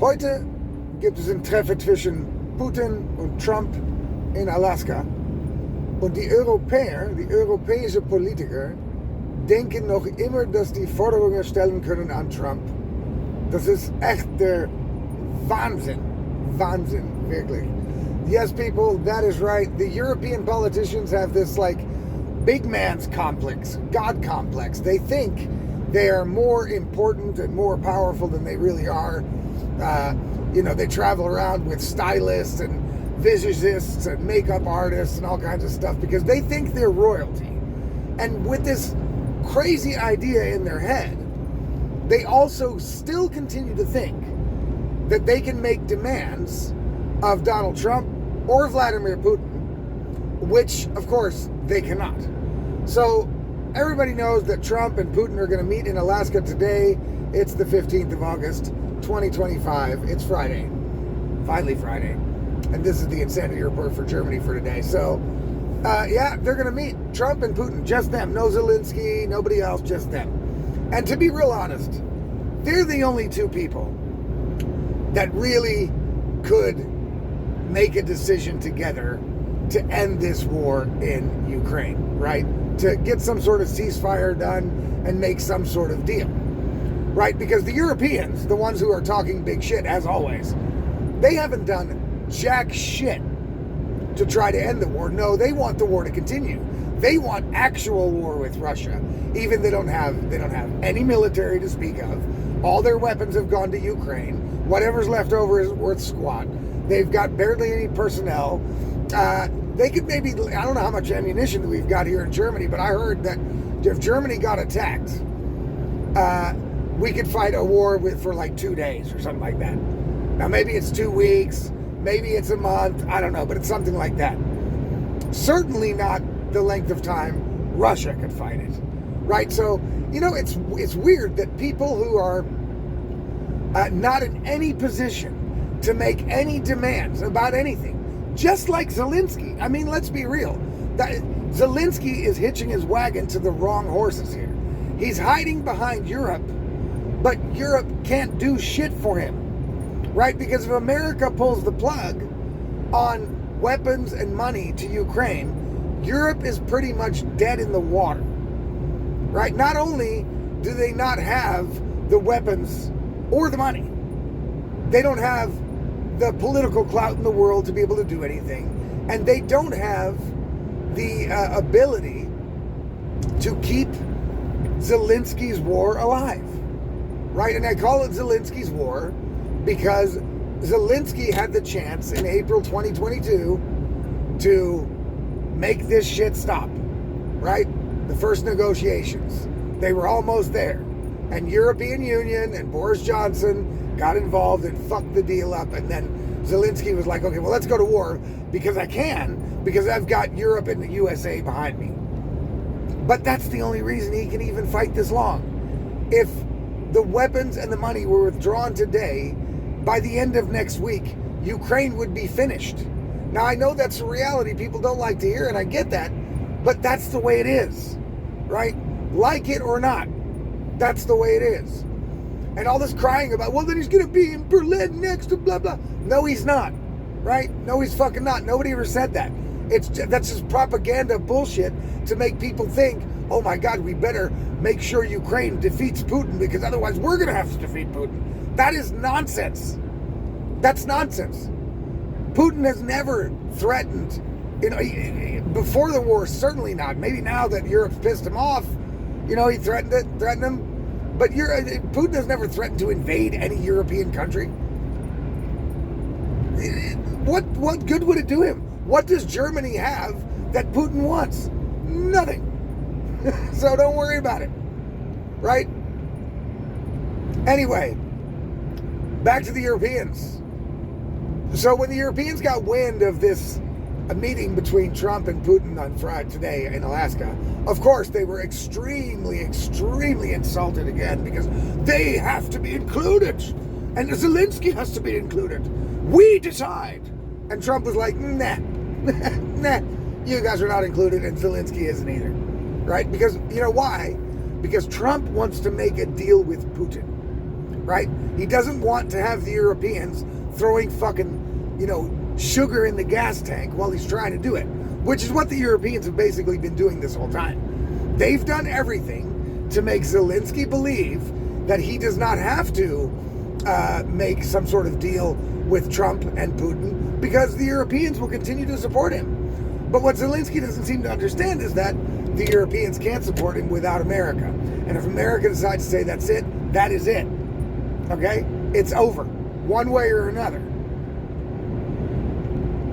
Heute gibt es ein Treffen zwischen Putin und Trump in Alaska. Und die Europäer, die europäischen Politiker, denken noch immer, dass die Forderungen stellen können an Trump. Das ist echt der Wahnsinn. Wahnsinn, wirklich. Yes, people, that is right. The European politicians have this, like, big man's complex, God complex. They think they are more important and more powerful than they really are. They travel around with stylists and visagists and makeup artists and all kinds of stuff because they think they're royalty. And with this crazy idea in their head, they also still continue to think that they can make demands of Donald Trump or Vladimir Putin, which, of course, they cannot. So everybody knows that Trump and Putin are going to meet in Alaska today. It's the 15th of August, 2025. It's Friday. Finally Friday. And this is the Insanity Report for Germany for today. So, they're going to meet Trump and Putin. Just them. No Zelensky, nobody else, just them. And to be real honest, they're the only two people that really could make a decision together to end this war in Ukraine, right? To get some sort of ceasefire done and make some sort of deal, right? Because the Europeans, the ones who are talking big shit, as always, they haven't done jack shit to try to end the war. No, they want the war to continue. They want actual war with Russia. Even they don't have any military to speak of. All their weapons have gone to Ukraine. Whatever's left over is worth squat. They've got barely any personnel. They could maybe, I don't know how much ammunition that we've got here in Germany, but I heard that if Germany got attacked, we could fight a war for like 2 days or something like that. Now, maybe it's 2 weeks, maybe it's a month, I don't know, but it's something like that. Certainly not the length of time Russia could fight it, right? So, it's weird that people who are not in any position to make any demands about anything, just like Zelensky. I mean, let's be real. Zelensky is hitching his wagon to the wrong horses here. He's hiding behind Europe, but Europe can't do shit for him, right? Because if America pulls the plug on weapons and money to Ukraine, Europe is pretty much dead in the water, right? Not only do they not have the weapons or the money, they don't have the political clout in the world to be able to do anything, and they don't have the ability to keep Zelensky's war alive, right? And I call it Zelensky's war because Zelensky had the chance in April 2022 to make this shit stop, right? The first negotiations, they were almost there, and European Union and Boris Johnson got involved and fucked the deal up, and then Zelensky was like, okay, well, let's go to war because I've got Europe and the USA behind me. But that's the only reason he can even fight this long. If the weapons and the money were withdrawn today, by the end of next week, Ukraine would be finished. Now, I know that's a reality people don't like to hear, and I get that, but that's the way it is, right? Like it or not, that's the way it is. And all this crying about, well, then he's going to be in Berlin next to blah, blah. No, he's not, right? No, he's fucking not. Nobody ever said that. That's just propaganda bullshit to make people think, oh my God, we better make sure Ukraine defeats Putin because otherwise we're going to have to defeat Putin. That is nonsense. That's nonsense. Putin has never threatened, before the war, certainly not. Maybe now that Europe's pissed him off, he threatened him. But Putin has never threatened to invade any European country. What good would it do him? What does Germany have that Putin wants? Nothing. So don't worry about it, right? Anyway, back to the Europeans. So when the Europeans got wind of this meeting between Trump and Putin on Friday today in Alaska, of course they were extremely, extremely insulted again because they have to be included and Zelensky has to be included. We decide. And Trump was like, nah, nah, you guys are not included and Zelensky isn't either, right? Because, you know why? Because Trump wants to make a deal with Putin. right? He doesn't want to have the Europeans throwing fucking, sugar in the gas tank while he's trying to do it, which is what the Europeans have basically been doing this whole time. They've done everything to make Zelensky believe that he does not have to make some sort of deal with Trump and Putin because the Europeans will continue to support him. But what Zelensky doesn't seem to understand is that the Europeans can't support him without America. And if America decides to say that's it, that is it. Okay? It's over. One way or another.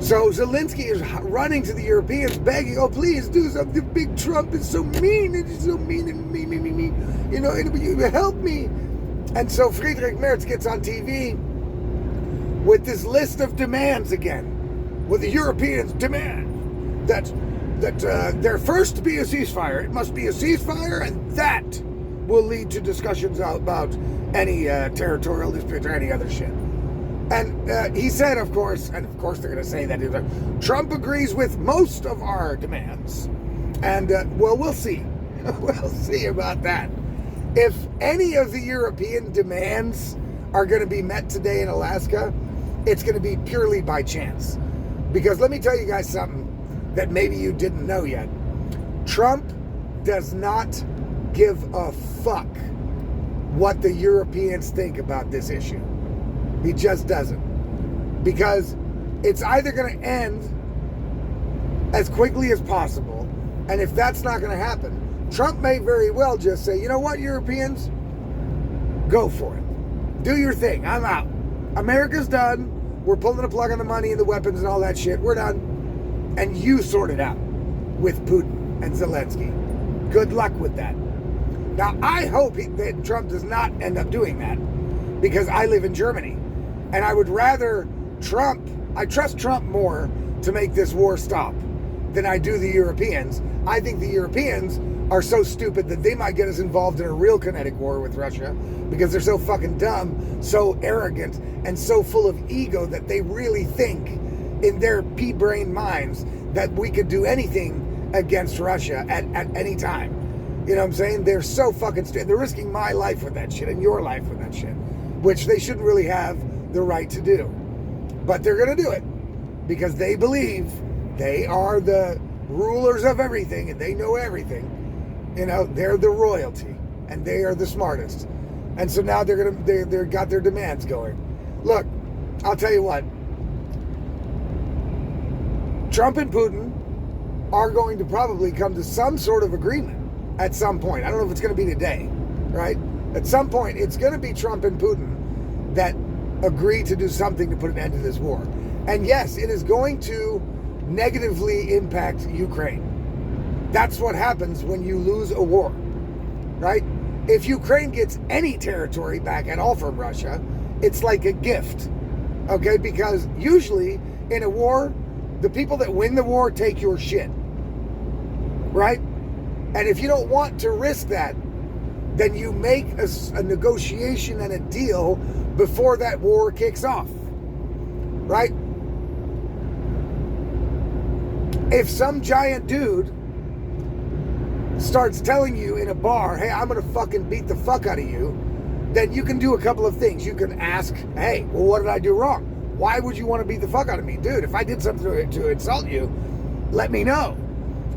So Zelensky is running to the Europeans begging, oh, please do something. Big Trump is so mean. It's so mean and me. Help me. And so Friedrich Merz gets on TV with this list of demands again. Where the Europeans demand that there first be a ceasefire. It must be a ceasefire, and that will lead to discussions about any territorial dispute or any other shit. And he said, of course they're going to say that Trump agrees with most of our demands. And, we'll see. We'll see about that. If any of the European demands are going to be met today in Alaska, it's going to be purely by chance. Because let me tell you guys something that maybe you didn't know yet. Trump does not give a fuck what the Europeans think about this issue. He just doesn't. Because it's either going to end as quickly as possible, and if that's not going to happen, Trump may very well just say, you know what, Europeans? Go for it. Do your thing. I'm out. America's done. We're pulling the plug on the money and the weapons and all that shit. We're done. And you sort it out with Putin and Zelensky. Good luck with that. Now, I hope that Trump does not end up doing that, because I live in Germany. And I would rather I trust Trump more to make this war stop than I do the Europeans. I think the Europeans are so stupid that they might get us involved in a real kinetic war with Russia because they're so fucking dumb, so arrogant, and so full of ego that they really think in their pea-brain minds that we could do anything against Russia at any time. You know what I'm saying? They're so fucking stupid. They're risking my life with that shit and your life with that shit, which they shouldn't really have the right to do. But they're going to do it because they believe they are the rulers of everything and they know everything. They're the royalty and they are the smartest. And so now they're got their demands going. Look, I'll tell you what. Trump and Putin are going to probably come to some sort of agreement at some point. I don't know if it's going to be today, right? At some point, it's going to be Trump and Putin that agree to do something to put an end to this war. And yes, it is going to negatively impact Ukraine. That's what happens when you lose a war, right? If Ukraine gets any territory back at all from Russia, it's like a gift, okay? Because usually in a war, the people that win the war take your shit, right? And if you don't want to risk that, then you make a negotiation and a deal before that war kicks off, right? If some giant dude starts telling you in a bar, hey, I'm going to fucking beat the fuck out of you, then you can do a couple of things. You can ask, hey, well, what did I do wrong? Why would you want to beat the fuck out of me? Dude, if I did something to insult you, let me know.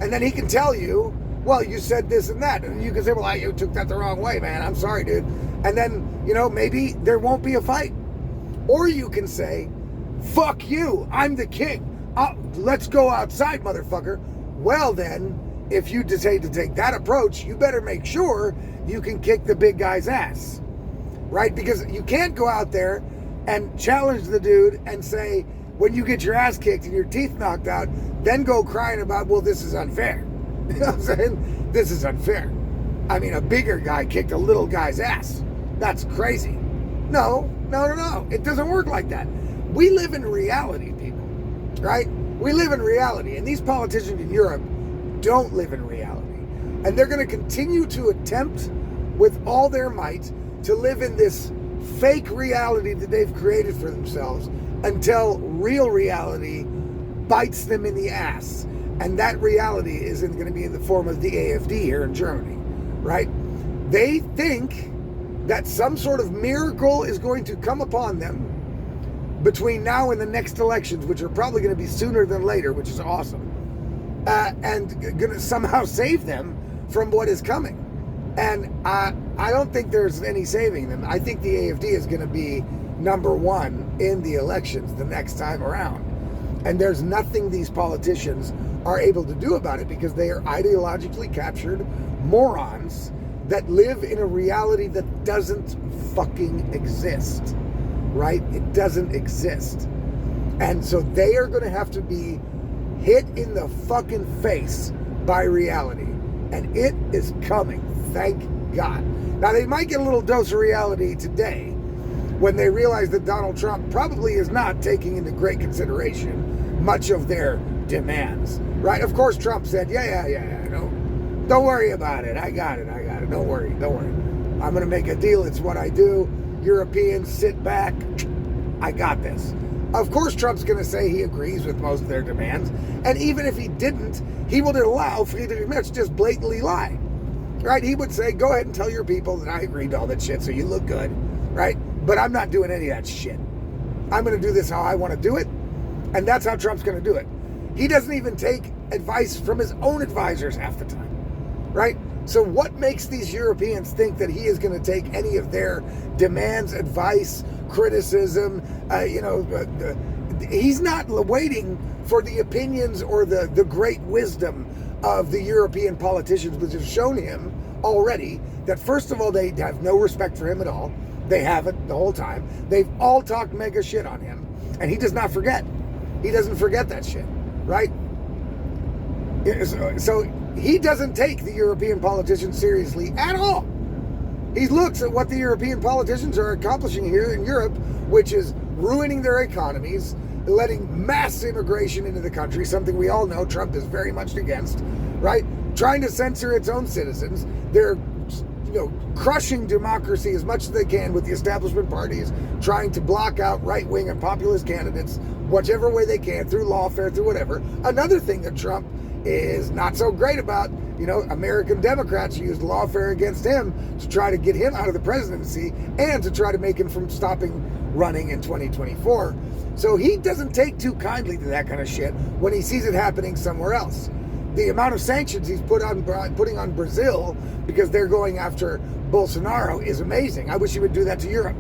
And then he can tell you, well, you said this and that. And you can say, well, you took that the wrong way, man. I'm sorry, dude. And then, maybe there won't be a fight. Or you can say, fuck you, I'm the king. Let's go outside, motherfucker. Well, then, if you decide to take that approach, you better make sure you can kick the big guy's ass, right? Because you can't go out there and challenge the dude and say, when you get your ass kicked and your teeth knocked out, then go crying about, well, this is unfair. You know what I'm saying? This is unfair. I mean, a bigger guy kicked a little guy's ass. That's crazy. No. It doesn't work like that. We live in reality, people, right? We live in reality. And these politicians in Europe don't live in reality. And they're going to continue to attempt with all their might to live in this fake reality that they've created for themselves until real reality bites them in the ass. And that reality isn't going to be in the form of the AfD here in Germany, right? They think that some sort of miracle is going to come upon them between now and the next elections, which are probably going to be sooner than later, which is awesome, and going to somehow save them from what is coming. And I don't think there's any saving them. I think the AFD is going to be number one in the elections the next time around. And there's nothing these politicians are able to do about it because they are ideologically captured morons that live in a reality that doesn't fucking exist, right? It doesn't exist. And so they are going to have to be hit in the fucking face by reality. And it is coming, thank God. Now, they might get a little dose of reality today when they realize that Donald Trump probably is not taking into great consideration much of their demands, right? Of course, Trump said, yeah, don't worry about it. I got it. Don't worry. I'm going to make a deal. It's what I do. Europeans, sit back. I got this. Of course, Trump's going to say he agrees with most of their demands. And even if he didn't, he would allow Friedrich Merz to just blatantly lie, right? He would say, go ahead and tell your people that I agreed to all that shit so you look good, right? But I'm not doing any of that shit. I'm going to do this how I want to do it. And that's how Trump's going to do it. He doesn't even take advice from his own advisors half the time, right? So what makes these Europeans think that he is going to take any of their demands, advice, criticism? He's not waiting for the opinions or the great wisdom of the European politicians, which have shown him already that, first of all, they have no respect for him at all. They haven't the whole time. They've all talked mega shit on him, and he does not forget. He doesn't forget that shit, right? So he doesn't take the European politicians seriously at all. He looks at what the European politicians are accomplishing here in Europe, which is ruining their economies, letting mass immigration into the country, something we all know Trump is very much against, right? Trying to censor its own citizens. They're crushing democracy as much as they can with the establishment parties, trying to block out right-wing and populist candidates, whichever way they can, through lawfare, through whatever. Another thing that Trump is not so great about, American Democrats used lawfare against him to try to get him out of the presidency and to try to make him from stopping running in 2024. So he doesn't take too kindly to that kind of shit when he sees it happening somewhere else. The amount of sanctions he's putting on Brazil because they're going after Bolsonaro is amazing. I wish he would do that to Europe,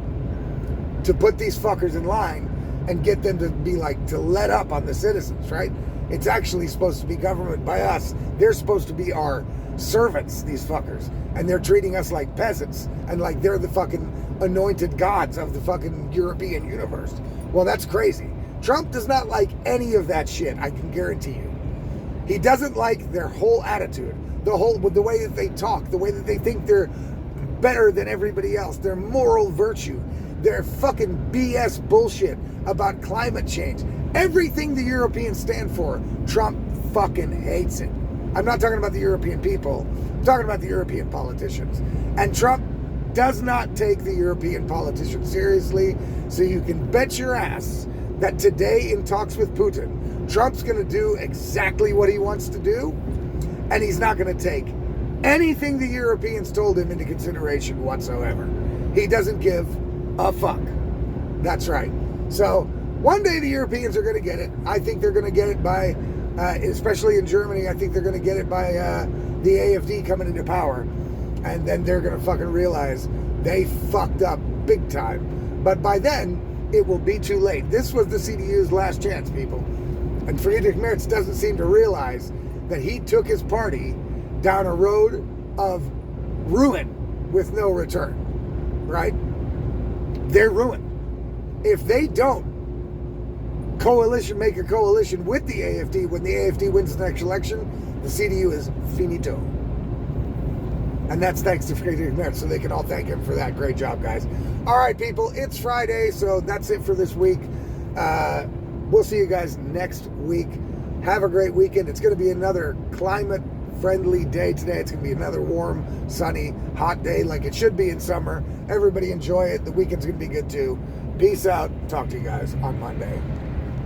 to put these fuckers in line and get them to let up on the citizens, right? It's actually supposed to be government by us. They're supposed to be our servants, these fuckers. And they're treating us like peasants and like they're the fucking anointed gods of the fucking European universe. Well, that's crazy. Trump does not like any of that shit, I can guarantee you. He doesn't like their whole attitude, the way that they talk, the way that they think they're better than everybody else, their moral virtue, their fucking BS bullshit about climate change. Everything the Europeans stand for, Trump fucking hates it. I'm not talking about the European people, I'm talking about the European politicians. And Trump does not take the European politicians seriously, so you can bet your ass that today in talks with Putin, Trump's going to do exactly what he wants to do, and he's not going to take anything the Europeans told him into consideration whatsoever. He doesn't give a fuck. That's right. So one day the Europeans are going to get it. I think they're going to get it by, especially in Germany, I think they're going to get it by the AFD coming into power. And then they're going to fucking realize they fucked up big time. But by then, it will be too late. This was the CDU's last chance, people. And Friedrich Merz doesn't seem to realize that he took his party down a road of ruin with no return, right? They're ruined. If they don't make a coalition with the AFD when the AFD wins the next election, the CDU is finito. And that's thanks to Friedrich Merz, so they can all thank him for that. Great job, guys. All right, people, it's Friday, so that's it for this week. We'll see you guys next week. Have a great weekend. It's going to be another climate-friendly day today. It's going to be another warm, sunny, hot day like it should be in summer. Everybody enjoy it. The weekend's going to be good, too. Peace out. Talk to you guys on Monday.